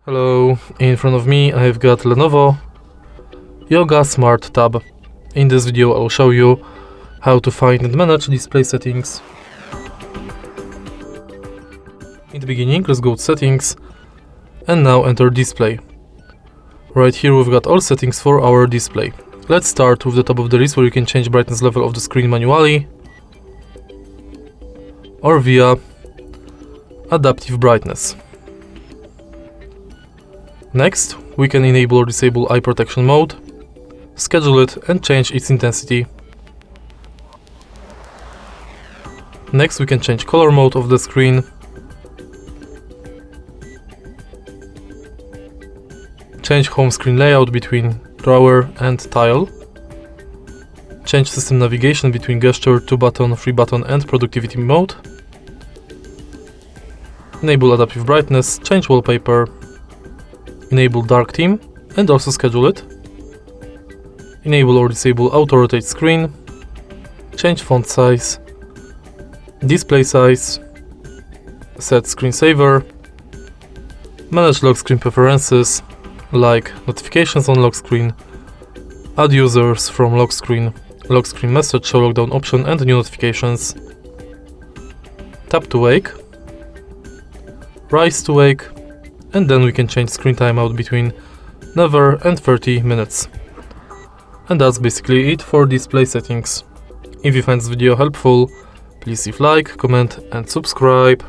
Hello, in front of me I have got Lenovo Yoga Smart Tab. In this video I will show you how to find and manage display settings. In the beginning, let's go to settings and now enter display. Right here we've got all settings for our display. Let's start with the top of the list where you can change brightness level of the screen manually or via adaptive brightness. Next, we can enable or disable eye protection mode, schedule it and change its intensity. Next, we can change color mode of the screen, change home screen layout between drawer and tile, change system navigation between gesture, 2-button, 3-button and productivity mode, enable adaptive brightness, change wallpaper, enable dark theme and also schedule it, enable or disable auto rotate screen, change font size, display size, set screensaver, manage lock screen preferences like notifications on lock screen, add users from lock screen message, show lockdown option and new notifications, tap to wake, rise to wake, and then we can change screen timeout between never and 30 minutes. And that's basically it for display settings. If you find this video helpful, please leave like, comment and subscribe.